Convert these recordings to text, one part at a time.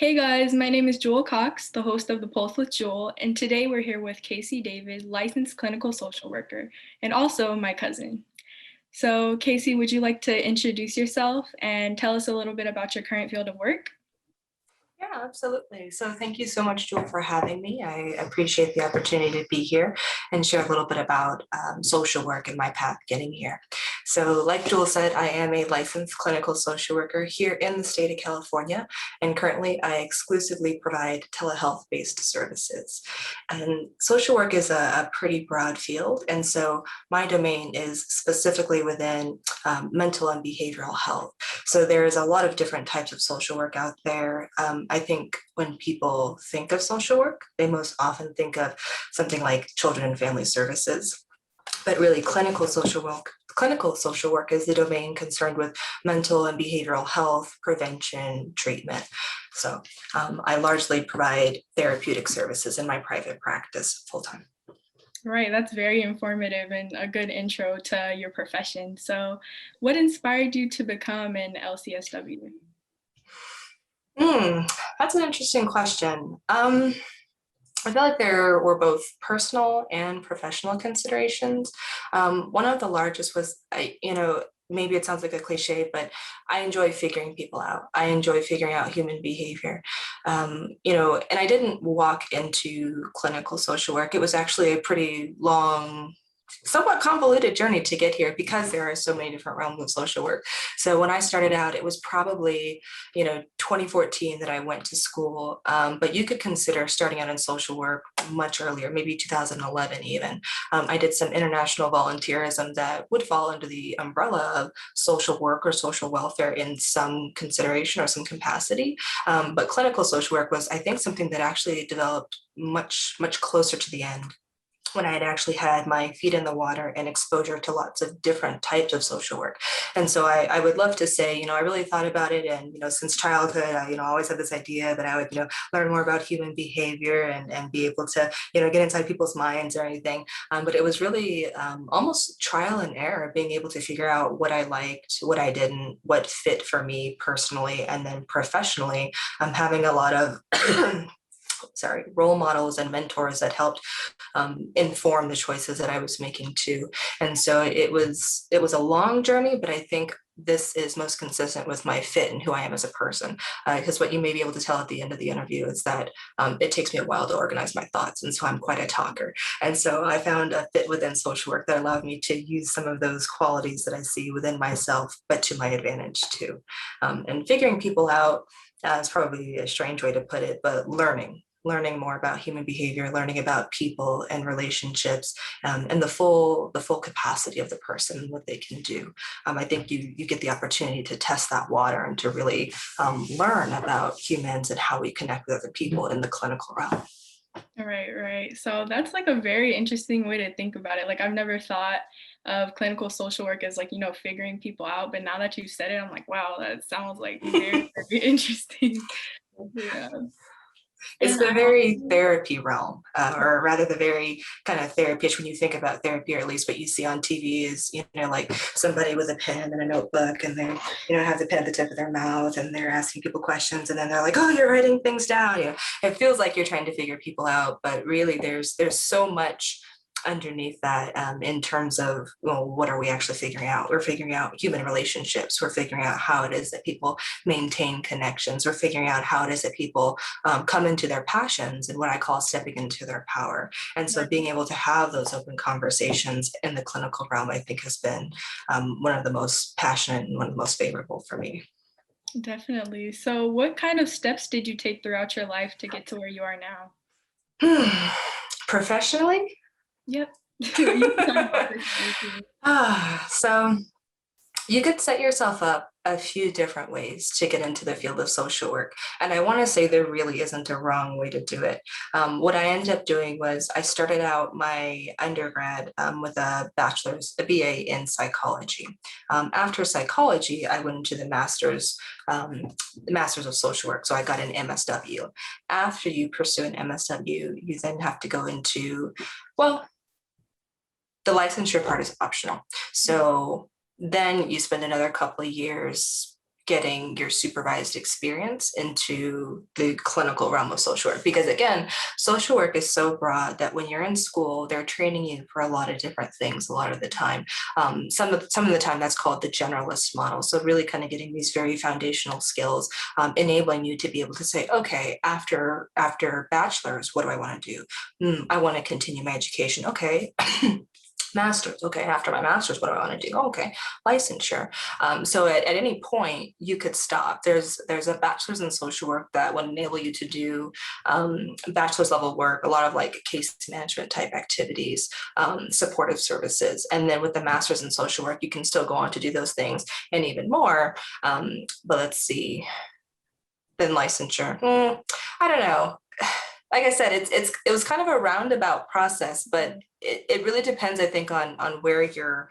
Hey guys, my name is Jewel Cox, the host of The Pulse with Jewel, and today we're here with Casey David, licensed clinical social worker, and also my cousin. So, Casey, would you like to introduce yourself and tell us a little bit about your current field of work? Yeah, absolutely. So thank you so much, Jewel, for having me. I appreciate the opportunity to be here and share a little bit about social work and my path getting here. So like Jewel said, I am a licensed clinical social worker here in the state of California, and currently I exclusively provide telehealth-based services. And social work is a pretty broad field, and so my domain is specifically within mental and behavioral health. So there's a lot of different types of social work out there. I think when people think of social work, they most often think of something like children and family services, but really clinical social work is the domain concerned with mental and behavioral health, prevention, treatment. So I largely provide therapeutic services in my private practice full time. Right, that's very informative and a good intro to your profession. So, what inspired you to become an LCSW? Hmm, that's an interesting question. I feel like there were both personal and professional considerations. One of the largest was, maybe it sounds like a cliche, but I enjoy figuring people out. I enjoy figuring out human behavior. And I didn't walk into clinical social work. It was actually a pretty long, somewhat convoluted journey to get here because there are so many different realms of social work. So when I started out, it was probably 2014 that I went to school, but you could consider starting out in social work much earlier, maybe 2011 even. I did some international volunteerism that would fall under the umbrella of social work or social welfare in some consideration or some capacity. But clinical social work was, I think, something that actually developed much closer to the end, when I had actually had my feet in the water and exposure to lots of different types of social work. And so I would love to say, I really thought about it. And, since childhood, I, always had this idea that I would, learn more about human behavior and be able to, get inside people's minds or anything. But it was really almost trial and error, being able to figure out what I liked, what I didn't, what fit for me personally, and then professionally, having a lot of role models and mentors that helped inform the choices that I was making too. And so it was a long journey, but I think this is most consistent with my fit and who I am as a person. Because what you may be able to tell at the end of the interview is that it takes me a while to organize my thoughts, and so I'm quite a talker. And so I found a fit within social work that allowed me to use some of those qualities that I see within myself, but to my advantage too. And figuring people out is probably a strange way to put it, but learning more about human behavior, learning about people and relationships, and the full capacity of the person, what they can do. I think you get the opportunity to test that water and to really learn about humans and how we connect with other people in the clinical realm. Right, right. So that's like a very interesting way to think about it. Like I've never thought of clinical social work as like, figuring people out, but now that you said it, I'm like, wow, that sounds like very, very interesting. Yeah. It's And the very therapy realm, or rather the very kind of therapy. When you think about therapy, or at least what you see on TV is, like somebody with a pen and a notebook, and they, have the pen at the tip of their mouth, and they're asking people questions, and then they're like, "Oh, you're writing things down." It feels like you're trying to figure people out, but really, there's so much underneath that, in terms of, well, what are we actually figuring out? We're figuring out human relationships. We're figuring out how it is that people maintain connections. We're figuring out how it is that people come into their passions and what I call stepping into their power. And so being able to have those open conversations in the clinical realm, I think, has been one of the most passionate and one of the most favorable for me. definitely. So what kind of steps did you take throughout your life to get to where you are now? Professionally, Yep. You can talk about personally too. so you could set yourself up a few different ways to get into the field of social work. And I want to say there really isn't a wrong way to do it. What I ended up doing was I started out my undergrad with a BA in psychology. After psychology, I went into the master's of social work. So I got an MSW. After you pursue an MSW, you then have to go into, well, the licensure part is optional. So then you spend another couple of years getting your supervised experience into the clinical realm of social work. Because again, social work is so broad that when you're in school, they're training you for a lot of different things a lot of the time. Some of the time that's called the generalist model. So really kind of getting these very foundational skills, enabling you to be able to say, okay, after bachelor's, what do I want to do? I want to continue my education. Okay. Master's. Okay, after my master's, what do I want to do? Okay, licensure. So at any point, you could stop. There's a bachelor's in social work that would enable you to do bachelor's level work, a lot of like case management type activities, supportive services. And then with the master's in social work, you can still go on to do those things and even more. But let's see, then licensure. I don't know. Like I said, it was kind of a roundabout process, but it really depends, I think, on where your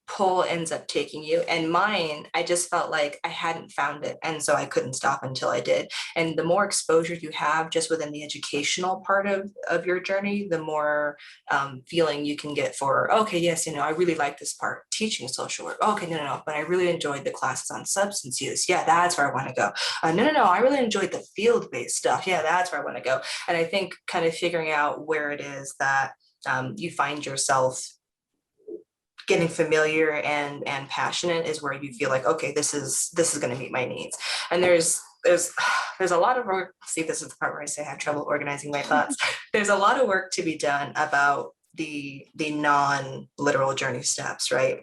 pull ends up taking you. And mine, I just felt like I hadn't found it. And so I couldn't stop until I did. And the more exposure you have just within the educational part of your journey, the more feeling you can get for, okay, yes, I really like this part, teaching social work. Okay, no, but I really enjoyed the classes on substance use. Yeah, that's where I want to go. No, I really enjoyed the field-based stuff. Yeah, that's where I want to go. And I think kind of figuring out where it is that you find yourself getting familiar and passionate is where you feel like, okay, this is going to meet my needs. And there's a lot of work. See, this is the part where I say I have trouble organizing my thoughts. There's a lot of work to be done about the non-literal journey steps, right?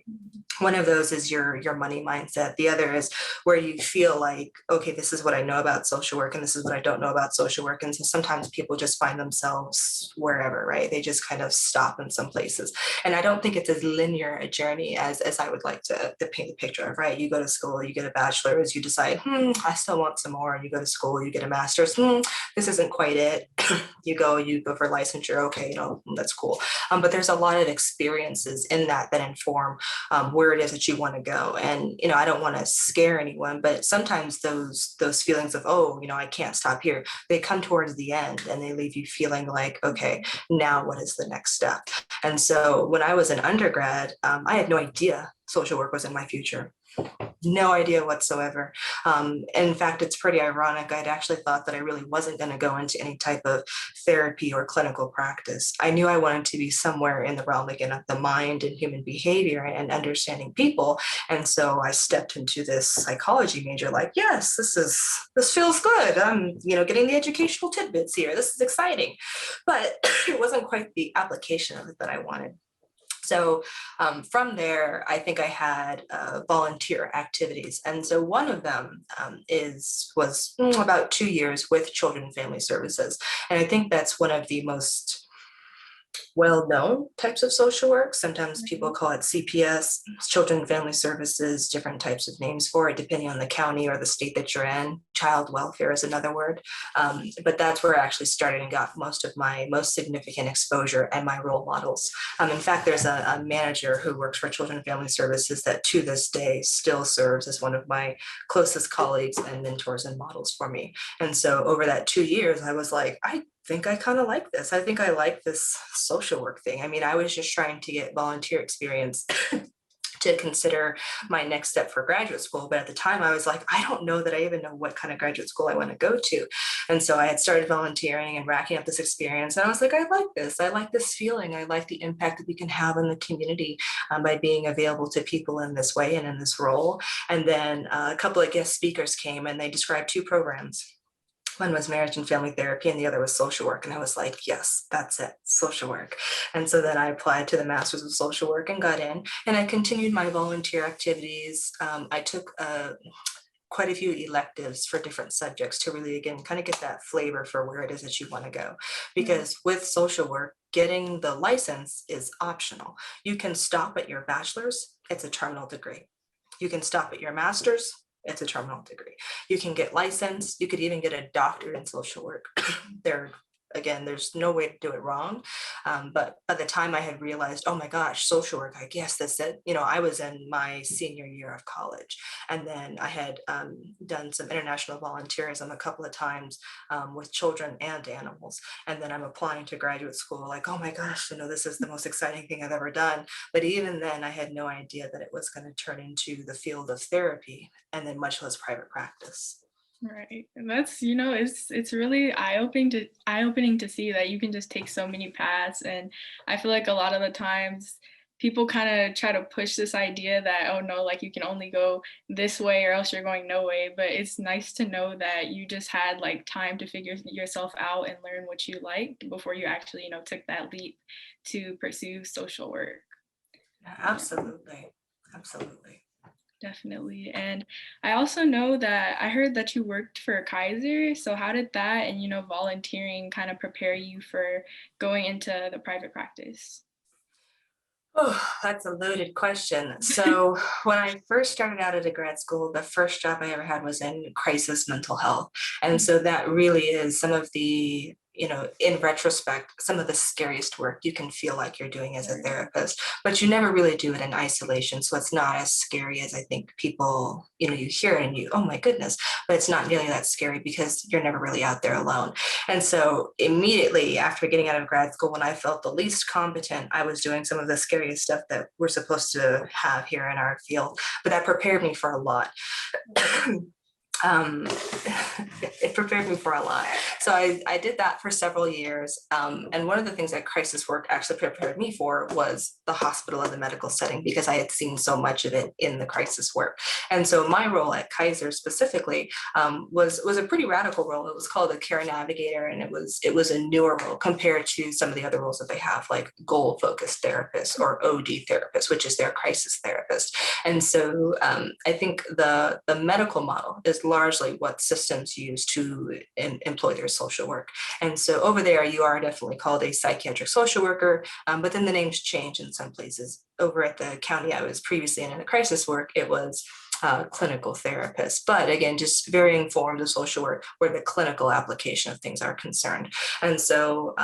One of those is your money mindset. The other is where you feel like, okay, this is what I know about social work and this is what I don't know about social work. And so sometimes people just find themselves wherever, right? They just kind of stop in some places. And I don't think it's as linear a journey as I would like to paint the picture of, right? You go to school, you get a bachelor's, you decide, I still want some more. And you go to school, you get a master's, this isn't quite it. you go for licensure. Okay, that's cool. But there's a lot of experiences in that inform where it is that you want to go. And, I don't want to scare anyone, but sometimes those feelings of, I can't stop here, they come towards the end and they leave you feeling like, okay, now what is the next step? And so when I was an undergrad, I had no idea social work was in my future. No idea whatsoever. In fact, it's pretty ironic. I'd actually thought that I really wasn't going to go into any type of therapy or clinical practice. I knew I wanted to be somewhere in the realm again of the mind and human behavior and understanding people. And so I stepped into this psychology major like, yes, this feels good. I'm, getting the educational tidbits here. This is exciting. But it wasn't quite the application of it that I wanted. So from there, I think I had volunteer activities. And so one of them was about 2 years with Children and Family Services. And I think that's one of the most well-known types of social work. Sometimes people call it CPS, Children and Family Services, different types of names for it, depending on the county or the state that you're in. Child welfare is another word. But that's where I actually started and got most of my most significant exposure and my role models. In fact, there's a manager who works for Children and Family Services that to this day still serves as one of my closest colleagues and mentors and models for me. And so over that 2 years, I was like, I think I kind of like this. I think I like this social work thing. I mean, I was just trying to get volunteer experience to consider my next step for graduate school. But at the time I was like, I don't know that I even know what kind of graduate school I want to go to. And so I had started volunteering and racking up this experience. And I was like, I like this. I like this feeling. I like the impact that we can have in the community by being available to people in this way and in this role. And then a couple of guest speakers came and they described 2 programs. One was marriage and family therapy and the other was social work. And I was like, yes, that's it, social work. And so then I applied to the Masters of Social Work and got in, and I continued my volunteer activities. I took quite a few electives for different subjects to really, again, kind of get that flavor for where it is that you want to go. Because with social work, getting the license is optional. You can stop at your bachelor's, it's a terminal degree. You can stop at your master's, it's a terminal degree. You can get licensed. You could even get a doctorate in social work. They're again, there's no way to do it wrong. But by the time I had realized, oh my gosh, social work, I guess that's it. I was in my senior year of college. And then I had done some international volunteerism a couple of times with children and animals. And then I'm applying to graduate school, like, oh my gosh, this is the most exciting thing I've ever done. But even then, I had no idea that it was going to turn into the field of therapy and then much less private practice. Right. And that's, it's really eye-opening to see that you can just take so many paths. And I feel like a lot of the times people kind of try to push this idea that, oh no, like you can only go this way or else you're going no way. But it's nice to know that you just had like time to figure yourself out and learn what you liked before you actually, took that leap to pursue social work. Yeah, absolutely. Absolutely. Definitely. And I also know that I heard that you worked for Kaiser. So how did that and, volunteering kind of prepare you for going into the private practice? Oh, that's a loaded question. So, when I first started out at a grad school, the first job I ever had was in crisis mental health. And so that really is some of the, in retrospect, some of the scariest work you can feel like you're doing as a therapist, but you never really do it in isolation. So it's not as scary as I think people, you hear it and oh my goodness, but it's not nearly that scary because you're never really out there alone. And so immediately after getting out of grad school, when I felt the least competent, I was doing some of the scariest stuff that we're supposed to have here in our field. But that prepared me for a lot. um, it prepared me for a lot. So I did that for several years. And one of the things that crisis work actually prepared me for was the hospital and the medical setting, because I had seen so much of it in the crisis work. And so my role at Kaiser specifically was a pretty radical role. It was called a care navigator, and it was a newer role compared to some of the other roles that they have, like goal focused therapist or OD therapist, which is their crisis therapist. And so I think the medical model is largely what systems use to employ their social work. And so over there, you are definitely called a psychiatric social worker, but then the names change in some places. Over at the county I was previously in the crisis work, it was clinical therapist, but again, just varying forms of social work where the clinical application of things are concerned. And so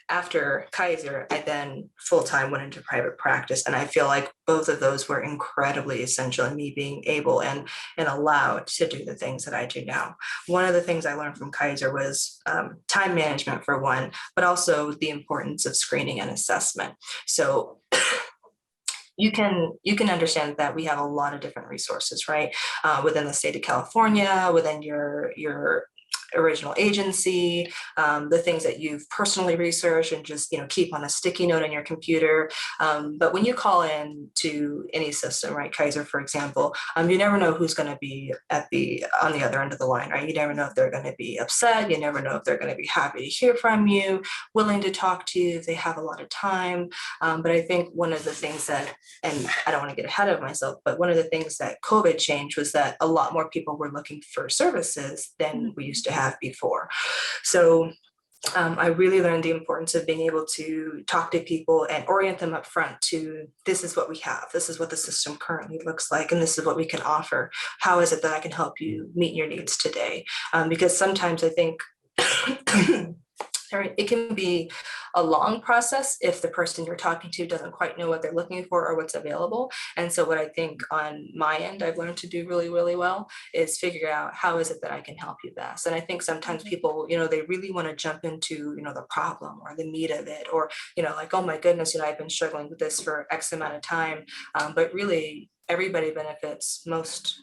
after Kaiser, I then full-time went into private practice. And I feel like both of those were incredibly essential in me being able and allowed to do the things that I do now. One of the things I learned from Kaiser was time management for one, but also the importance of screening and assessment. So you can understand that we have a lot of different resources, right? Within the state of California, within your original agency, the things that you've personally researched and just keep on a sticky note on your computer. But when you call in to any system, right, Kaiser, for example, you never know who's going to be on the other end of the line, right? You never know if they're going to be upset. You never know if they're going to be happy to hear from you, willing to talk to you if they have a lot of time. But I think one of the things that, and I don't want to get ahead of myself, but one of the things that COVID changed was that a lot more people were looking for services than we used to have before. So I really learned the importance of being able to talk to people and orient them up front to, this is what we have, this is what the system currently looks like, and this is what we can offer. How is it that I can help you meet your needs today? Because sometimes I think it can be a long process if the person you're talking to doesn't quite know what they're looking for or what's available. And so what I think on my end I've learned to do really, really well is figure out how is it that I can help you best. And I think sometimes people, they really want to jump into, the problem or the meat of it, or, like, oh my goodness, I've been struggling with this for X amount of time. But really everybody benefits most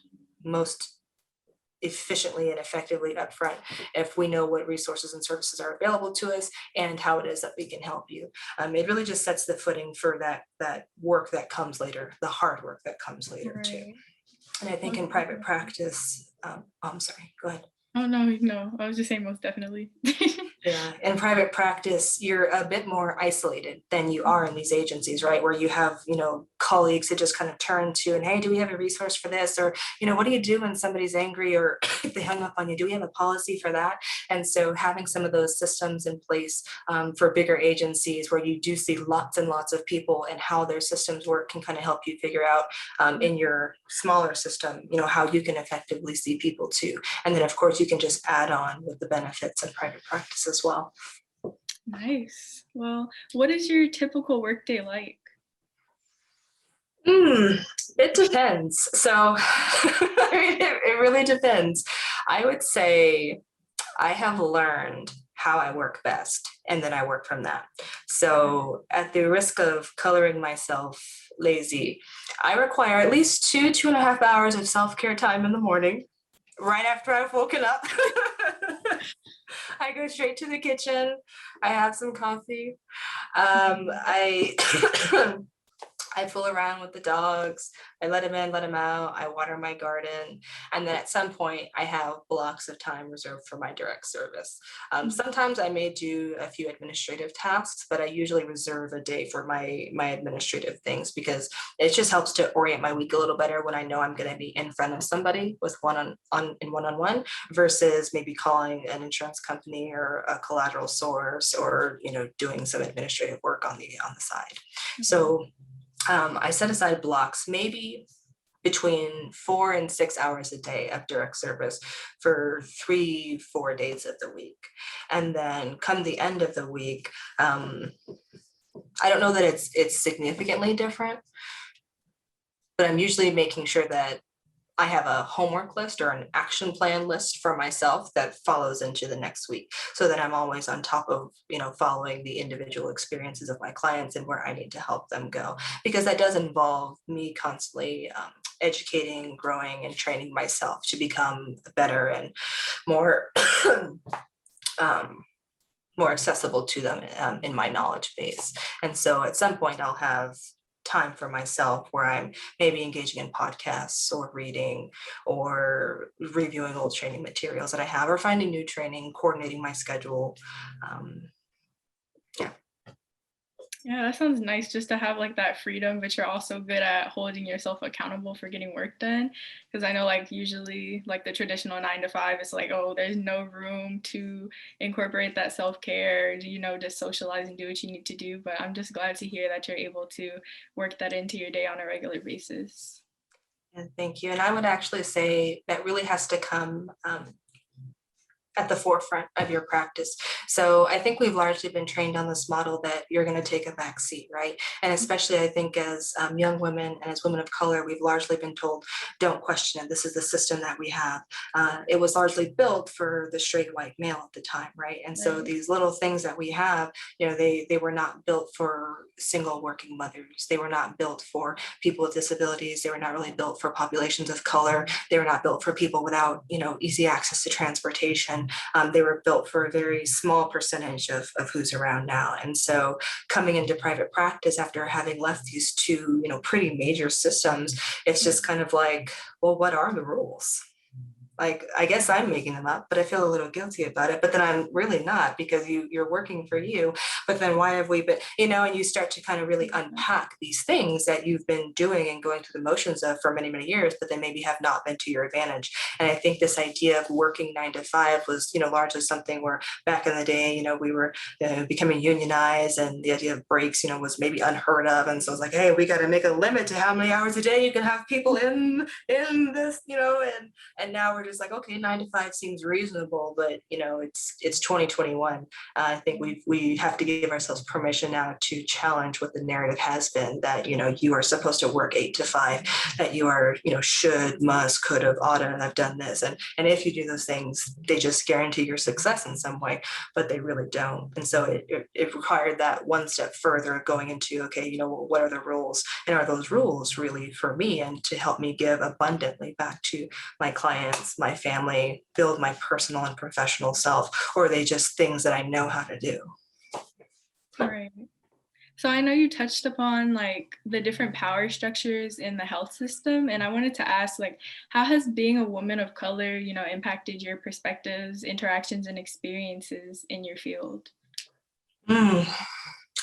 efficiently and effectively upfront if we know what resources and services are available to us and how it is that we can help you. It really just sets the footing for that work that comes later, the hard work that comes later too. And I think in private practice, I'm sorry, go ahead. Oh, no, I was just saying most definitely. Yeah, in private practice, you're a bit more isolated than you are in these agencies, right? Where you have, colleagues that just kind of turn to and, hey, do we have a resource for this? Or, what do you do when somebody's angry or if they hung up on you? Do we have a policy for that? And so having some of those systems in place for bigger agencies where you do see lots and lots of people and how their systems work can kind of help you figure out in your smaller system, how you can effectively see people too. And then of course you can just add on with the benefits of private practice as well. Nice. Well, what is your typical workday like? It depends. So I mean, it really depends. I would say I have learned how I work best, and then I work from that. So, at the risk of coloring myself lazy, I require at least 2.5 hours of self care time in the morning, right after I've woken up. I go straight to the kitchen. I have some coffee. I I fool around with the dogs. I let them in, let them out. I water my garden. And then at some point, I have blocks of time reserved for my direct service. Sometimes I may do a few administrative tasks, but I usually reserve a day for my administrative things because it just helps to orient my week a little better when I know I'm going to be in front of somebody with one-on-one versus maybe calling an insurance company or a collateral source or doing some administrative work on the side. So I set aside blocks, maybe between 4 and 6 hours a day of direct service for 3, 4 days of the week. And then come the end of the week, I don't know that it's significantly different, but I'm usually making sure that I have a homework list or an action plan list for myself that follows into the next week so that I'm always on top of, following the individual experiences of my clients and where I need to help them go. Because that does involve me constantly educating, growing, and training myself to become better and more more accessible to them in my knowledge base. And so at some point I'll have time for myself where I'm maybe engaging in podcasts or reading or reviewing old training materials that I have or finding new training, coordinating my schedule. Yeah. Yeah, that sounds nice just to have like that freedom, but you're also good at holding yourself accountable for getting work done. Because I know like usually like the traditional 9 to 5, it's like, oh, there's no room to incorporate that self-care, just socialize and do what you need to do. But I'm just glad to hear that you're able to work that into your day on a regular basis. And thank you. And I would actually say that really has to come at the forefront of your practice. So I think we've largely been trained on this model that you're going to take a back seat, right? And especially I think as young women and as women of color, we've largely been told, don't question it. This is the system that we have. It was largely built for the straight white male at the time, right? And so these little things that we have, they were not built for single working mothers. They were not built for people with disabilities. They were not really built for populations of color. They were not built for people without, easy access to transportation. They were built for a very small percentage of who's around now. And so coming into private practice after having left these two, pretty major systems, it's just kind of like, well, what are the rules? Like, I guess I'm making them up, but I feel a little guilty about it. But then I'm really not because you're working for you. But then why have we been, and you start to kind of really unpack these things that you've been doing and going through the motions of for many, many years, but they maybe have not been to your advantage. And I think this idea of working 9 to 5 was, largely something where back in the day, we were becoming unionized and the idea of breaks, was maybe unheard of. And so it's like, hey, we got to make a limit to how many hours a day you can have people in this, and now we're just like, okay, 9 to 5 seems reasonable, but it's 2021. I think we have to give ourselves permission now to challenge what the narrative has been that you are supposed to work 8 to 5, that you are should, must, could have, ought to have done this, and if you do those things, they just guarantee your success in some way, but they really don't. And so it required that one step further going into, okay, what are the rules, and are those rules really for me and to help me give abundantly back to my clients, my family, build my personal and professional self, or are they just things that I know how to do? Right. So I know you touched upon like the different power structures in the health system, and I wanted to ask, like, how has being a woman of color, impacted your perspectives, interactions, and experiences in your field? Mm.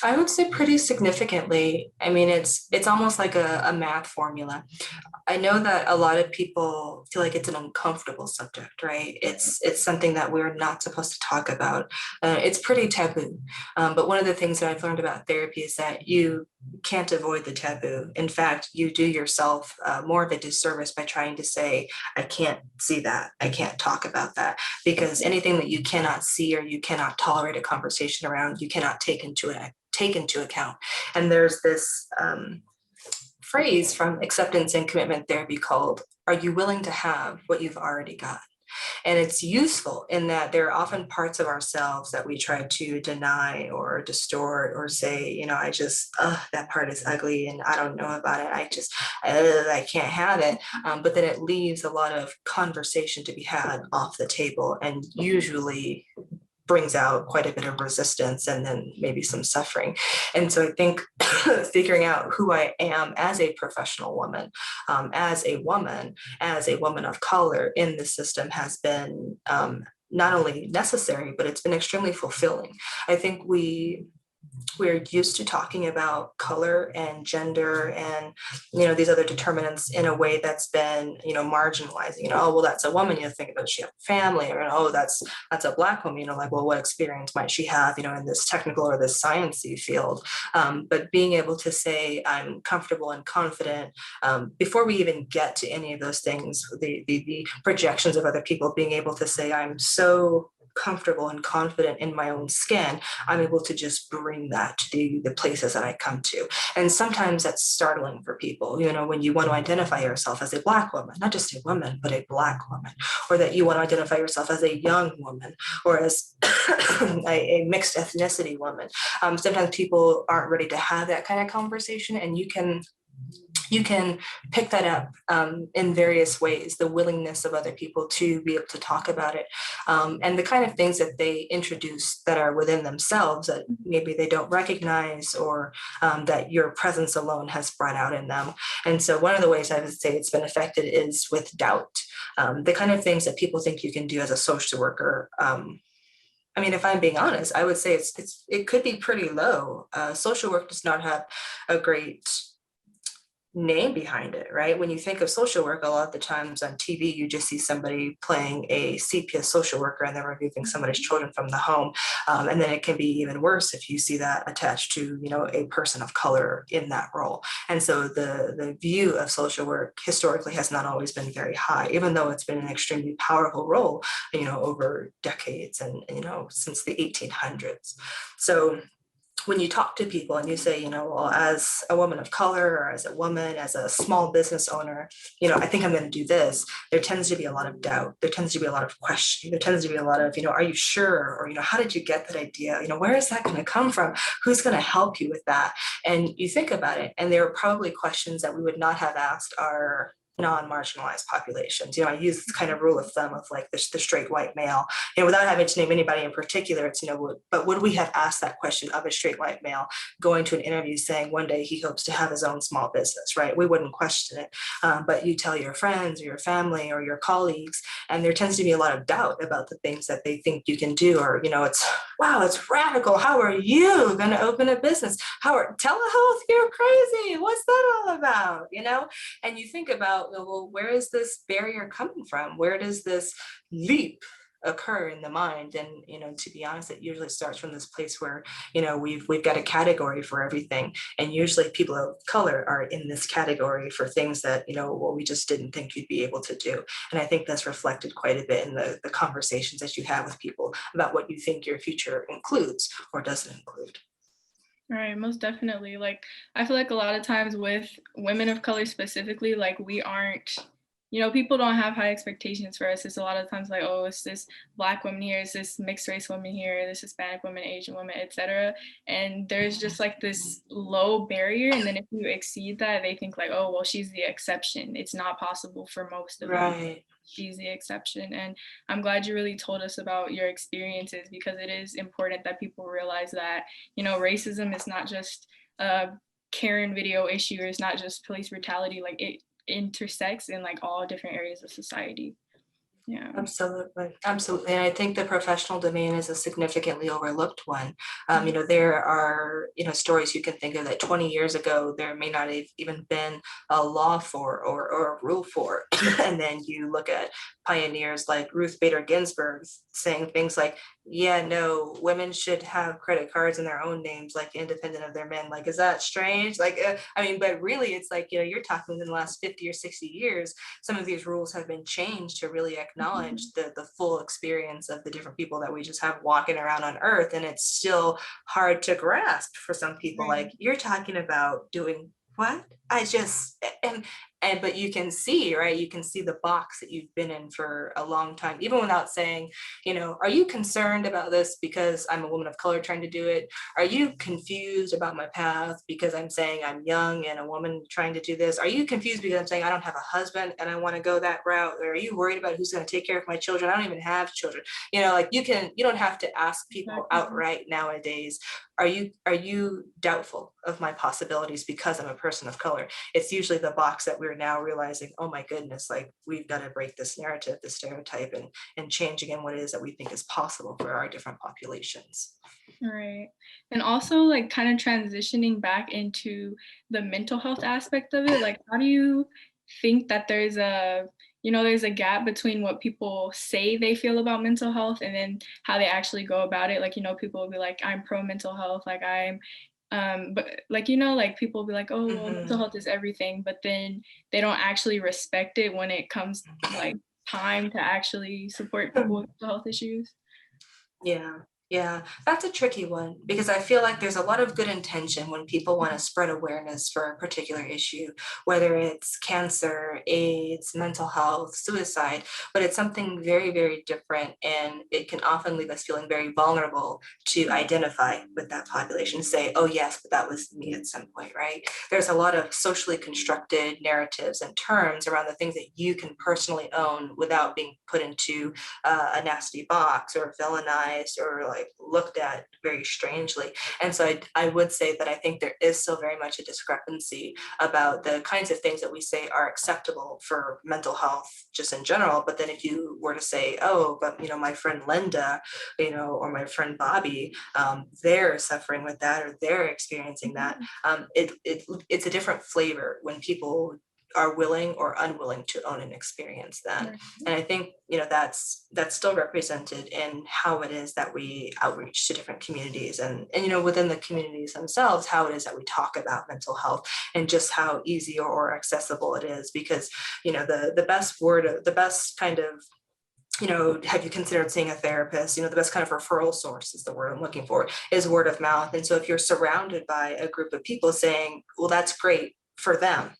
I would say pretty significantly. I mean, it's almost like a math formula. I know that a lot of people feel like it's an uncomfortable subject, right? It's something that we're not supposed to talk about. It's pretty taboo. But one of the things that I've learned about therapy is that you can't avoid the taboo. In fact, you do yourself more of a disservice by trying to say, I can't see that. I can't talk about that. Because anything that you cannot see or you cannot tolerate a conversation around, you cannot take into account. And there's this phrase from acceptance and commitment therapy called, are you willing to have what you've already got? And it's useful in that there are often parts of ourselves that we try to deny or distort or say, I just, that part is ugly and I don't know about it. I can't have it. But then it leaves a lot of conversation to be had off the table, and usually brings out quite a bit of resistance and then maybe some suffering. And so I think figuring out who I am as a professional woman, as a woman of color in the system has been not only necessary, but it's been extremely fulfilling. I think we're used to talking about color and gender and these other determinants in a way that's been marginalizing. Oh, well, that's a woman, you think about, she have a family, or oh, that's a Black woman, like, well, what experience might she have in this technical or this sciencey field. But being able to say I'm comfortable and confident before we even get to any of those things, the projections of other people, being able to say I'm so comfortable and confident in my own skin, I'm able to just bring that to the places that I come to. And sometimes that's startling for people, when you want to identify yourself as a Black woman, not just a woman, but a Black woman, or that you want to identify yourself as a young woman or as a mixed ethnicity woman. Sometimes people aren't ready to have that kind of conversation, and you can pick that up in various ways, the willingness of other people to be able to talk about it, and the kind of things that they introduce that are within themselves that maybe they don't recognize, or that your presence alone has brought out in them. And so one of the ways I would say it's been affected is with doubt, the kind of things that people think you can do as a social worker. I mean, if I'm being honest, I would say it could be pretty low. Social work does not have a great name behind it, right? When you think of social work, a lot of the times on TV, you just see somebody playing a CPS social worker and they're removing somebody's children from the home. And then it can be even worse if you see that attached to, a person of color in that role. And so the view of social work historically has not always been very high, even though it's been an extremely powerful role, over decades and, since the 1800s. So when you talk to people and you say, well, as a woman of color or as a woman, as a small business owner, I think I'm going to do this, there tends to be a lot of doubt. There tends to be a lot of questioning. There tends to be a lot of, are you sure? Or, how did you get that idea? Where is that going to come from? Who's going to help you with that? And you think about it, and there are probably questions that we would not have asked our non-marginalized populations. I use this kind of rule of thumb of like the straight white male, without having to name anybody in particular. It's, but would we have asked that question of a straight white male going to an interview saying one day he hopes to have his own small business, right? We wouldn't question it. But you tell your friends or your family or your colleagues, and there tends to be a lot of doubt about the things that they think you can do, or, it's, wow, it's radical. How are you going to open a business? Telehealth? You're crazy. What's that all about? And you think about, well, where is this barrier coming from? Where does this leap occur in the mind? And to be honest, it usually starts from this place where we've got a category for everything, and usually people of color are in this category for things that well, we just didn't think you'd be able to do. And I think that's reflected quite a bit in the conversations that you have with people about what you think your future includes or doesn't include. Right, most definitely. Like, I feel like a lot of times with women of color specifically, like, we aren't, people don't have high expectations for us. It's a lot of times like, oh, it's this Black woman here, it's this mixed race woman here, this Hispanic woman, Asian woman, etc. And there's just like this low barrier. And then if you exceed that, they think like, oh, well, she's the exception. It's not possible for most of them. Right. She's the exception. And I'm glad you really told us about your experiences, because it is important that people realize that, racism is not just a Karen video issue, or it's not just police brutality. Like, it intersects in like all different areas of society. Yeah. Absolutely, absolutely. And I think the professional domain is a significantly overlooked one. Mhm. There are, stories you can think of that 20 years ago, there may not have even been a law for or a rule for. And then you look at pioneers like Ruth Bader Ginsburg saying things like, yeah, no, women should have credit cards in their own names, like independent of their men. Like, is that strange? Like, I mean, but really, it's like, you're talking in the last 50 or 60 years, some of these rules have been changed to really Mhm. acknowledge the full experience of the different people that we just have walking around on earth. And it's still hard to grasp for some people. Right. Like, you're talking about doing what? I just and but you can see, right? You can see the box that you've been in for a long time, even without saying, are you concerned about this because I'm a woman of color trying to do it? Are you confused about my path because I'm saying I'm young and a woman trying to do this? Are you confused because I'm saying I don't have a husband and I want to go that route? Or are you worried about who's going to take care of my children? I don't even have children. Like you don't have to ask people Exactly. outright nowadays, are you doubtful of my possibilities because I'm a person of color? It's usually the box that we're now realizing, oh my goodness, like we've got to break this narrative, this stereotype, and change again what it is that we think is possible for our different populations. Right. And also like kind of transitioning back into the mental health aspect of it, like how do you think that there's a gap between what people say they feel about mental health and then how they actually go about it? Like, people will be like, I'm pro mental health, like but like, like people will be like, oh, well, mental Mhm. health is everything, but then they don't actually respect it when it comes like time to actually support people with mental health issues. Yeah, yeah, that's a tricky one because I feel like there's a lot of good intention when people want to spread awareness for a particular issue, whether it's cancer, AIDS, mental health, suicide, but it's something very, very different. And it can often leave us feeling very vulnerable to identify with that population, say, oh, yes, but that was me at some point, right? There's a lot of socially constructed narratives and terms around the things that you can personally own without being put into a nasty box or villainized or like looked at very strangely. And so I would say that I think there is still very much a discrepancy about the kinds of things that we say are acceptable for mental health just in general. But then if you were to say, oh, but my friend Linda, or my friend Bobby, they're suffering with that or they're experiencing that. Mhm. It's a different flavor when people are willing or unwilling to own and experience that. Right. And I think that's still represented in how it is that we outreach to different communities, and within the communities themselves, how it is that we talk about mental health and just how easy or accessible it is. Because the best word, the best kind of, have you considered seeing a therapist? The best kind of referral source is the word I'm looking for, is word of mouth. And so if you're surrounded by a group of people saying, well, that's great for them,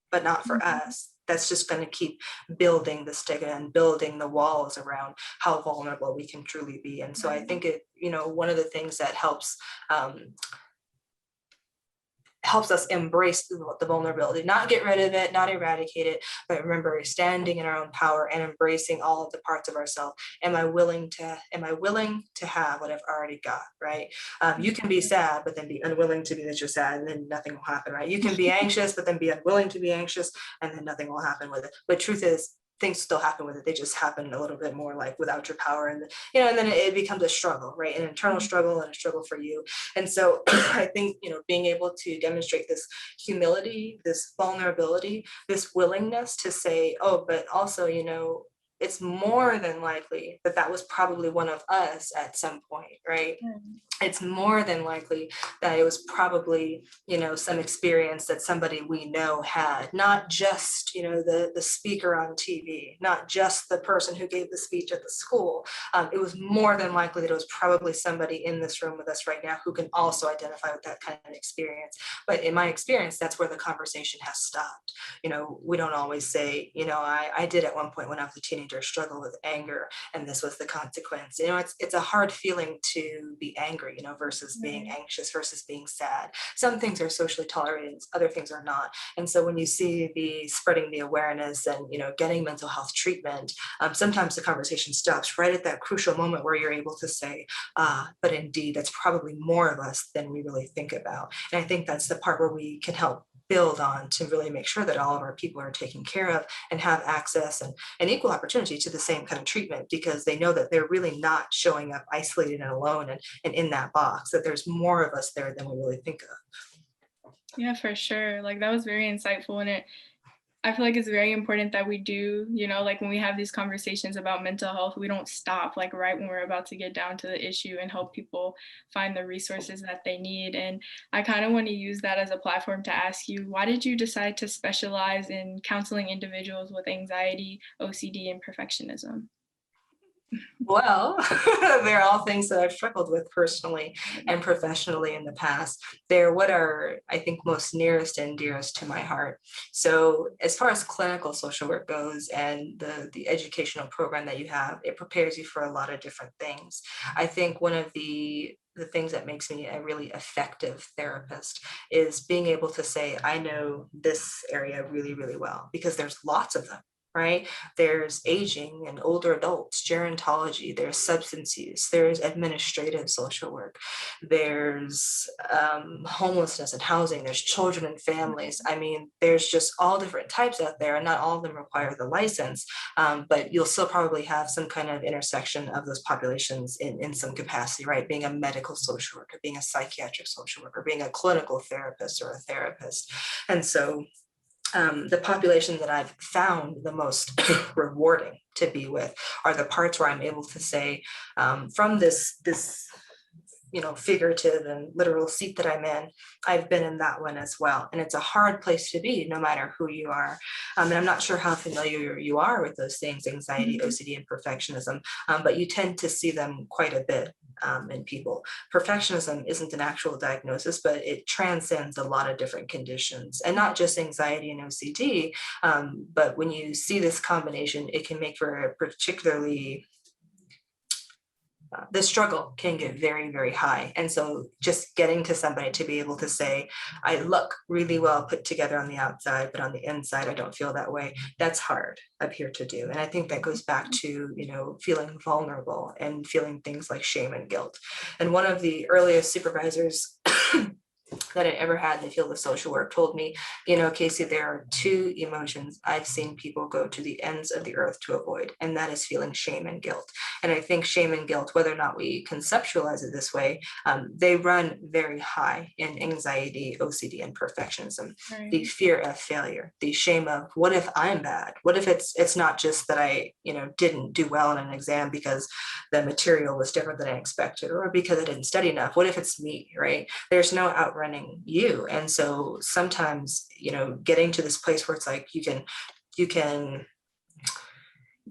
but not for Mhm. us, that's just going to keep building the stigma and building the walls around how vulnerable we can truly be. And so I Right. think one of the things that helps us embrace the vulnerability, not get rid of it, not eradicate it, but remember standing in our own power and embracing all of the parts of ourselves. Am I willing to have what I've already got, right? You can be sad, but then be unwilling to be that you're sad, and then nothing will happen, right? You can be anxious, but then be unwilling to be anxious, and then nothing will happen with it. But truth is, things still happen with it. They just happen a little bit more like without your power, and then it becomes a struggle, right? An internal Mhm. struggle and a struggle for you. And so I think, being able to demonstrate this humility, this vulnerability, this willingness to say, oh, but also, it's more than likely that that was probably one of us at some point, right? Right. It's more than likely that it was probably some experience that somebody we know had, not just the speaker on TV, not just the person who gave the speech at the school. It was more than likely that it was probably somebody in this room with us right now who can also identify with that kind of experience. But in my experience, that's where the conversation has stopped. We don't always say, I did at one point when I was a teenager struggle with anger, and this was the consequence. It's a hard feeling to be angry, versus being Right. anxious versus being sad. Some things are socially tolerated, other things are not. And so when you see the spreading the awareness and getting mental health treatment, sometimes the conversation stops right at that crucial moment where you're able to say, but indeed, that's probably more of us than we really think about. And I think that's the part where we can help build on to really make sure that all of our people are taken care of and have access and equal opportunity to the same kind of treatment, because they know that they're really not showing up isolated and alone and in that box, that there's more of us there than we really think of. Yeah, for sure. Like that was very insightful, and I feel like it's very important that we do, like when we have these conversations about mental health, we don't stop like right when we're about to get down to the issue and help people find the resources that they need. And I kind of want to use that as a platform to ask you, why did you decide to specialize in counseling individuals with anxiety, OCD, and perfectionism? Well, they're all things that I've struggled with personally and professionally in the past. They're what are, I think, most nearest and dearest to my heart. So as far as clinical social work goes and the educational program that you have, it prepares you for a lot of different things. I think one of the things that makes me a really effective therapist is being able to say, I know this area really, really well, because there's lots of them, right? There's aging and older adults, gerontology, there's substance use, there's administrative social work, there's homelessness and housing, there's children and families. I mean, there's just all different types out there, and not all of them require the license, but you'll still probably have some kind of intersection of those populations in some capacity, right? Being a medical social worker, being a psychiatric social worker, being a clinical therapist or a therapist. And so the population that I've found the most rewarding to be with are the parts where I'm able to say, from this figurative and literal seat that I'm in, I've been in that one as well. And it's a hard place to be, no matter who you are. And I'm not sure how familiar you are with those things, anxiety, OCD, and perfectionism, but you tend to see them quite a bit in people. Perfectionism isn't an actual diagnosis, but it transcends a lot of different conditions, and not just anxiety and OCD. But when you see this combination, it can make for a particularly the struggle can get very, very high. And so just getting to somebody to be able to say, I look really well put together on the outside, but on the inside, I don't feel that way. That's hard up here to do. And I think that goes back to, feeling vulnerable and feeling things like shame and guilt. And one of the earliest supervisors that I ever had in the field of social work told me, Casey, there are two emotions I've seen people go to the ends of the earth to avoid, and that is feeling shame and guilt. And I think shame and guilt, whether or not we conceptualize it this way, they run very high in anxiety, OCD, and perfectionism. Right. The fear of failure, the shame of, what if I'm bad? What if it's not just that I, didn't do well in an exam because the material was different than I expected, or because I didn't study enough? What if it's me, right? There's no outrunning you. And so sometimes, getting to this place where it's like you can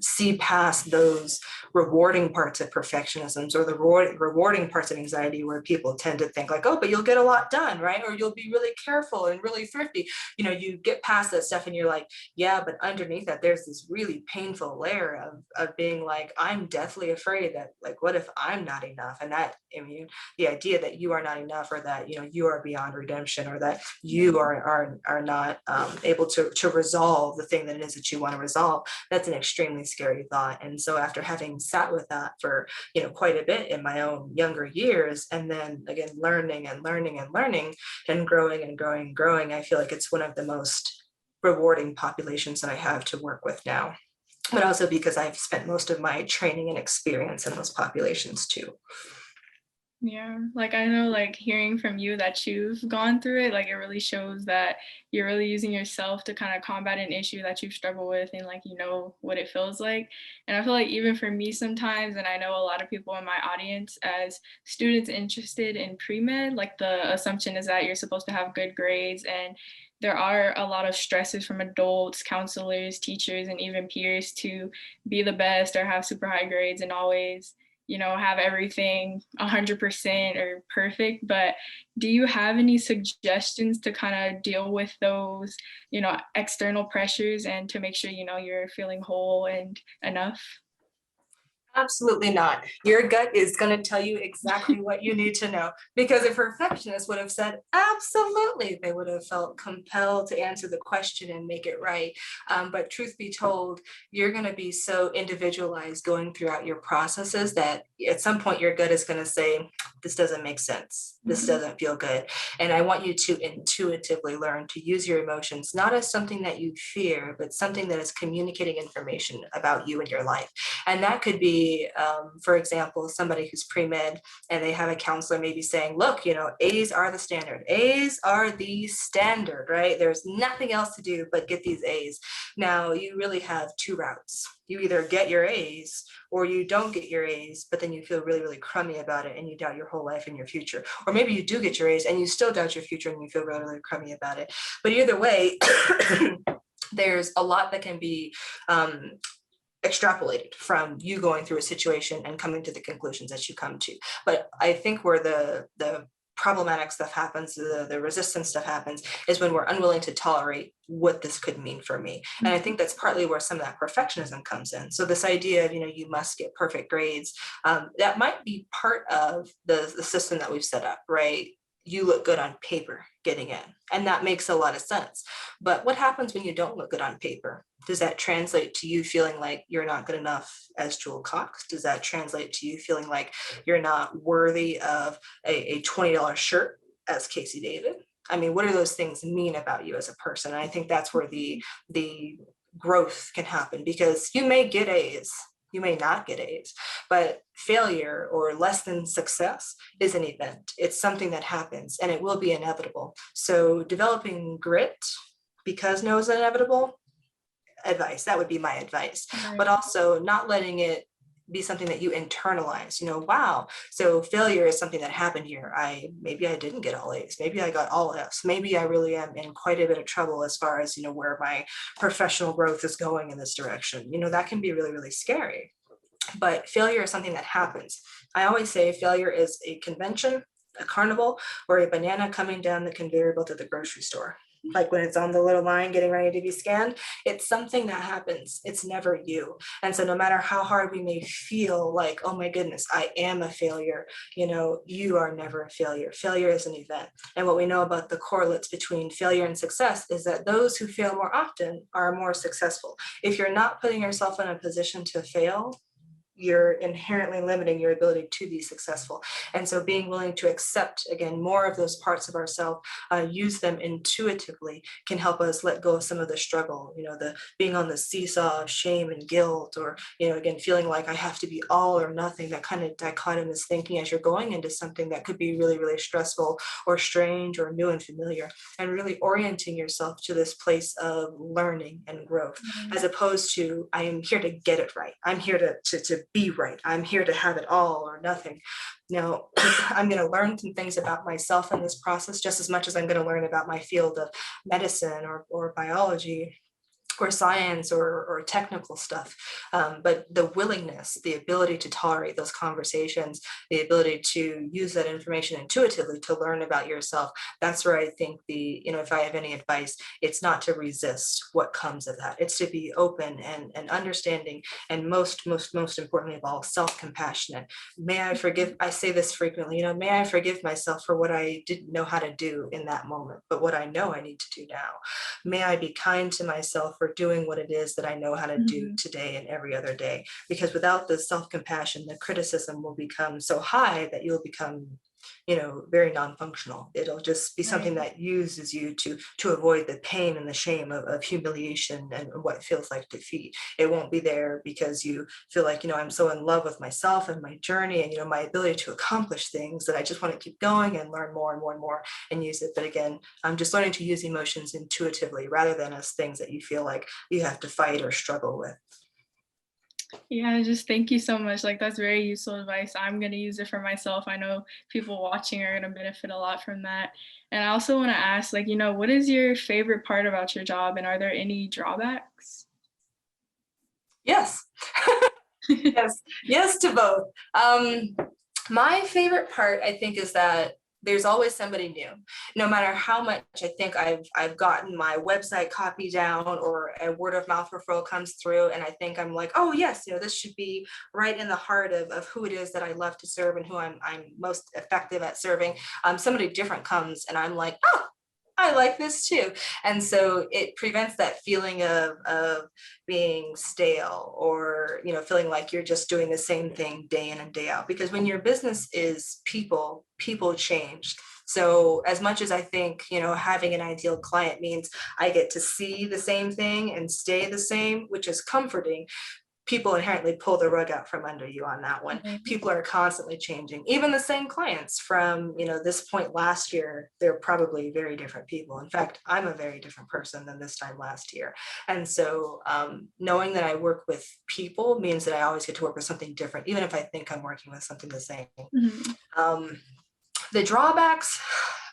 see past those rewarding parts of perfectionisms, or the rewarding parts of anxiety, where people tend to think like, oh, but you'll get a lot done, right? Or you'll be really careful and really thrifty. You get past that stuff and you're like, yeah, but underneath that, there's this really painful layer of being like, I'm deathly afraid that, like, what if I'm not enough? And that, the idea that you are not enough, or that, you are beyond redemption, or that you are not able to resolve the thing that it is that you want to resolve, that's an extremely scary thought. And so after having sat with that for quite a bit in my own younger years, and then again learning and learning and learning and growing and growing and growing, I feel like it's one of the most rewarding populations that I have to work with now, but also because I've spent most of my training and experience in those populations too. Yeah, like I know, like hearing from you that you've gone through it, like it really shows that you're really using yourself to kind of combat an issue that you've struggled with, and like what it feels like. And I feel like even for me sometimes, and I know a lot of people in my audience, as students interested in pre-med, like the assumption is that you're supposed to have good grades, and there are a lot of stresses from adults, counselors, teachers, and even peers to be the best or have super high grades and always have everything 100% or perfect. But do you have any suggestions to kind of deal with those, external pressures, and to make sure, you're feeling whole and enough? Absolutely not. Your gut is going to tell you exactly what you need to know. Because a perfectionist would have said, absolutely, they would have felt compelled to answer the question and make it right. But truth be told, you're going to be so individualized going throughout your processes that at some point your gut is going to say, this doesn't make sense. This doesn't feel good. And I want you to intuitively learn to use your emotions, not as something that you fear, but something that is communicating information about you and your life. And that could be, for example, somebody who's pre-med and they have a counselor maybe saying, look, A's are the standard. A's are the standard, right? There's nothing else to do but get these A's. Now, you really have two routes. You either get your A's or you don't get your A's, but then you feel really, really crummy about it and you doubt your whole life and your future. Or maybe you do get your A's and you still doubt your future and you feel really, really crummy about it. But either way, there's a lot that can be extrapolated from you going through a situation and coming to the conclusions that you come to. But I think where the problematic stuff happens, the resistance stuff happens, is when we're unwilling to tolerate what this could mean for me. And I think that's partly where some of that perfectionism comes in. So this idea of, you must get perfect grades, that might be part of the system that we've set up, right? You look good on paper getting in, and that makes a lot of sense. But what happens when you don't look good on paper? Does that translate to you feeling like you're not good enough as Jewel Cox? Does that translate to you feeling like you're not worthy of a $20 shirt as Casey David? I mean, what do those things mean about you as a person? And I think that's where the growth can happen, because you may get A's, you may not get A's, but failure or less than success is an event. It's something that happens and it will be inevitable. So developing grit because no is inevitable, advice, that would be my advice. Right. But also not letting it be something that you internalize, wow, so failure is something that happened here. Maybe I didn't get all A's, maybe I got all F's, maybe I really am in quite a bit of trouble as far as where my professional growth is going in this direction. That can be really, really scary. But failure is something that happens. I always say failure is a convention, a carnival, or a banana coming down the conveyor belt at the grocery store. Like when it's on the little line getting ready to be scanned, it's something that happens. It's never you. And so no matter how hard we may feel like, oh my goodness, I am a failure, you are never a failure. Failure is an event. And what we know about the correlates between failure and success is that those who fail more often are more successful. If you're not putting yourself in a position to fail, you're inherently limiting your ability to be successful. And so being willing to accept, again, more of those parts of ourselves, use them intuitively, can help us let go of some of the struggle, the being on the seesaw of shame and guilt, or, again, feeling like I have to be all or nothing, that kind of dichotomous thinking as you're going into something that could be really, really stressful or strange or new and familiar, and really orienting yourself to this place of learning and growth, as opposed to, I am here to get it right. I'm here to be right. I'm here to have it all or nothing. Now, I'm going to learn some things about myself in this process, just as much as I'm going to learn about my field of medicine or biology or science or technical stuff. But the willingness, the ability to tolerate those conversations, the ability to use that information intuitively to learn about yourself, that's where I think if I have any advice, it's not to resist what comes of that. It's to be open and understanding, and most importantly of all, self-compassionate. May I forgive, I say this frequently, may I forgive myself for what I didn't know how to do in that moment, but what I know I need to do now. May I be kind to myself for doing what it is that I know how to do today and every other day. Because without the self-compassion, the criticism will become so high that you'll become, very non-functional. It'll just be something that uses you to avoid the pain and the shame of humiliation and what feels like defeat. It won't be there because you feel like, I'm so in love with myself and my journey and, my ability to accomplish things that I just want to keep going and learn more and more and more and use it. But again, I'm just learning to use emotions intuitively rather than as things that you feel like you have to fight or struggle with. Yeah, just thank you so much. Like, that's very useful advice. I'm going to use it for myself. I know people watching are going to benefit a lot from that. And I also want to ask, what is your favorite part about your job, and are there any drawbacks? Yes. Yes to both. My favorite part, I think, is that there's always somebody new. No matter how much I think I've gotten my website copy down, or a word of mouth referral comes through, and I think I'm like, oh yes, this should be right in the heart of who it is that I love to serve and who I'm most effective at serving. Somebody different comes and I'm like, oh, I like this too. And so it prevents that feeling of being stale, or, feeling like you're just doing the same thing day in and day out. Because when your business is people, people change. So as much as I think, having an ideal client means I get to see the same thing and stay the same, which is comforting, people inherently pull the rug out from under you on that one. Mhm. People are constantly changing. Even the same clients from, this point last year, they're probably very different people. In fact, I'm a very different person than this time last year. And so knowing that I work with people means that I always get to work with something different, even if I think I'm working with something the same. Mhm. The drawbacks,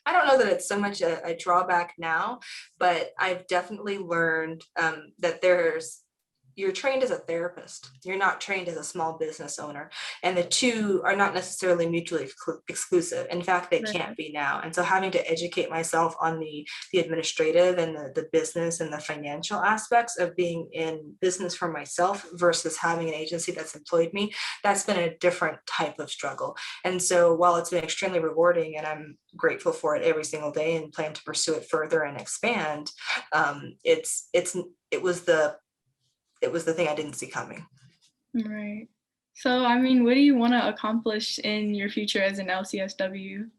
I don't know that it's so much a drawback now, but I've definitely learned that you're trained as a therapist. You're not trained as a small business owner. And the two are not necessarily mutually exclusive. In fact, they Right. can't be now. And so having to educate myself on the administrative and the business and the financial aspects of being in business for myself versus having an agency that's employed me, that's been a different type of struggle. And so while it's been extremely rewarding and I'm grateful for it every single day and plan to pursue it further and expand, it was the thing I didn't see coming. Right. So, I mean, what do you want to accomplish in your future as an LCSW?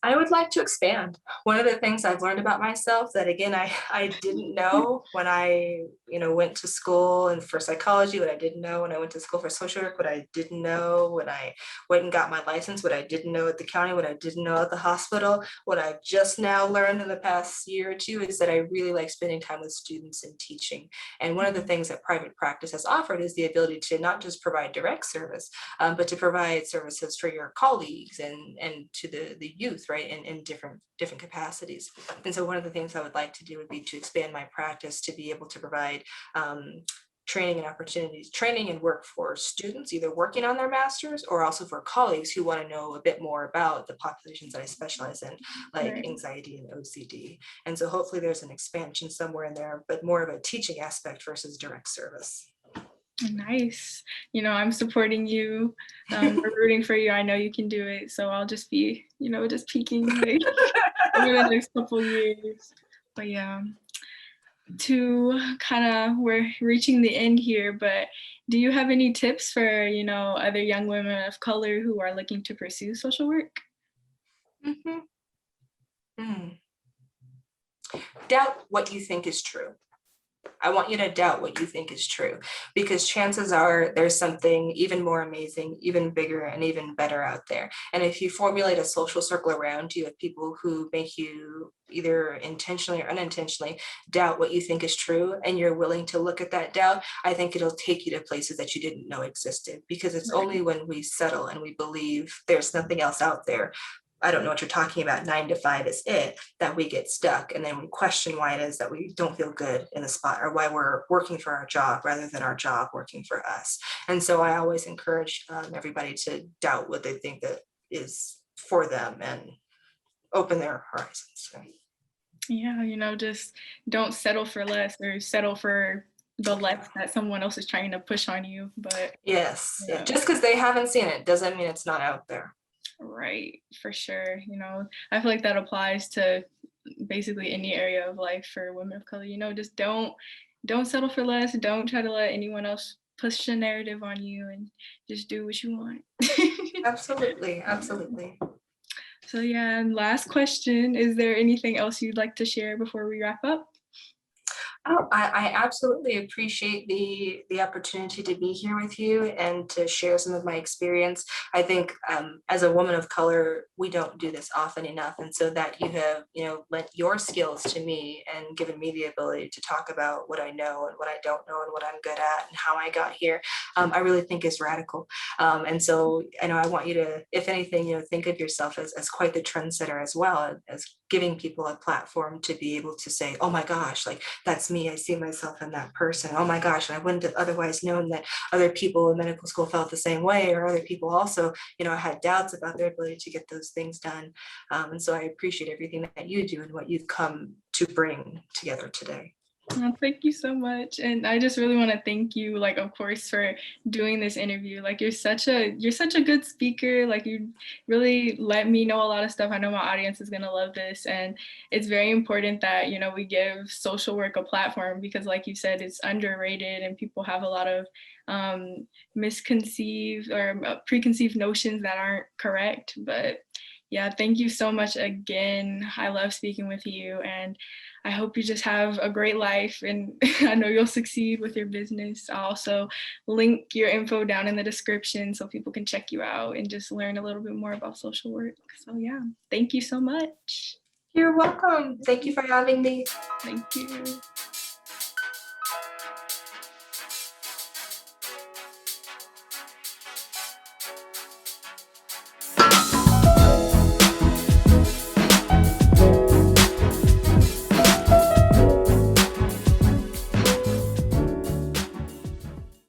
I would like to expand. One of the things I've learned about myself that, again, I didn't know when I went to school and for psychology, what I didn't know when I went to school for social work, what I didn't know when I went and got my license, what I didn't know at the county, what I didn't know at the hospital, what I've just now learned in the past year or two is that I really like spending time with students and teaching. And one of the things that private practice has offered is the ability to not just provide direct service, but to provide services for your colleagues and to the youth, right, in different capacities. And so one of the things I would like to do would be to expand my practice to be able to provide training and opportunities, training and work for students, either working on their masters or also for colleagues who want to know a bit more about the populations that I specialize in, like Right. anxiety and OCD. And so hopefully there's an expansion somewhere in there, but more of a teaching aspect versus direct service. Nice. I'm supporting you. We're rooting for you. I know you can do it. So I'll just be, just peeking like over the next couple years. But yeah, we're reaching the end here, but do you have any tips for, other young women of color who are looking to pursue social work? Mhm. Mm. Doubt what you think is true. I want you to doubt what you think is true, because chances are there's something even more amazing, even bigger, and even better out there. And if you formulate a social circle around you of people who make you either intentionally or unintentionally doubt what you think is true, and you're willing to look at that doubt, I think it'll take you to places that you didn't know existed, because it's Right. only when we settle and we believe there's nothing else out there. I don't know what you're talking about, 9 to 5 is it, that we get stuck. And then we question why it is that we don't feel good in the spot, or why we're working for our job rather than our job working for us. And so I always encourage everybody to doubt what they think that is for them and open their horizons. Yeah, just don't settle for less, or settle for the less that someone else is trying to push on you. But Yes, yeah. yeah. Just because they haven't seen it doesn't mean it's not out there. Right, for sure. I feel like that applies to basically any area of life for women of color. Just don't settle for less. Don't try to let anyone else push a narrative on you, and just do what you want. Absolutely, Um, absolutely. so yeah, and last question, is there anything else you'd like to share before we wrap up? Oh, I absolutely appreciate the opportunity to be here with you and to share some of my experience. I think as a woman of color, we don't do this often enough, and so that you have lent your skills to me and given me the ability to talk about what I know and what I don't know and what I'm good at and how I got here, I really think is radical. And so I know I want you to, if anything, think of yourself as quite the trendsetter as well, as giving people a platform to be able to say, oh my gosh, like that's me, I see myself in that person. Oh my gosh, I wouldn't have otherwise known that other people in medical school felt the same way, or other people also, had doubts about their ability to get those things done. And so I appreciate everything that you do and what you've come to bring together today. Oh, thank you so much. And I just really want to thank you, like, of course, for doing this interview. Like, you're such a good speaker. Like, you really let me know a lot of stuff. I know my audience is going to love this. And it's very important that, we give social work a platform because, like you said, it's underrated and people have a lot of misconceived or preconceived notions that aren't correct. But yeah, thank you so much again. I love speaking with you, and I hope you just have a great life, and I know you'll succeed with your business. I'll also link your info down in the description so people can check you out and just learn a little bit more about social work. So yeah, thank you so much. You're welcome. Thank you for having me. Thank you.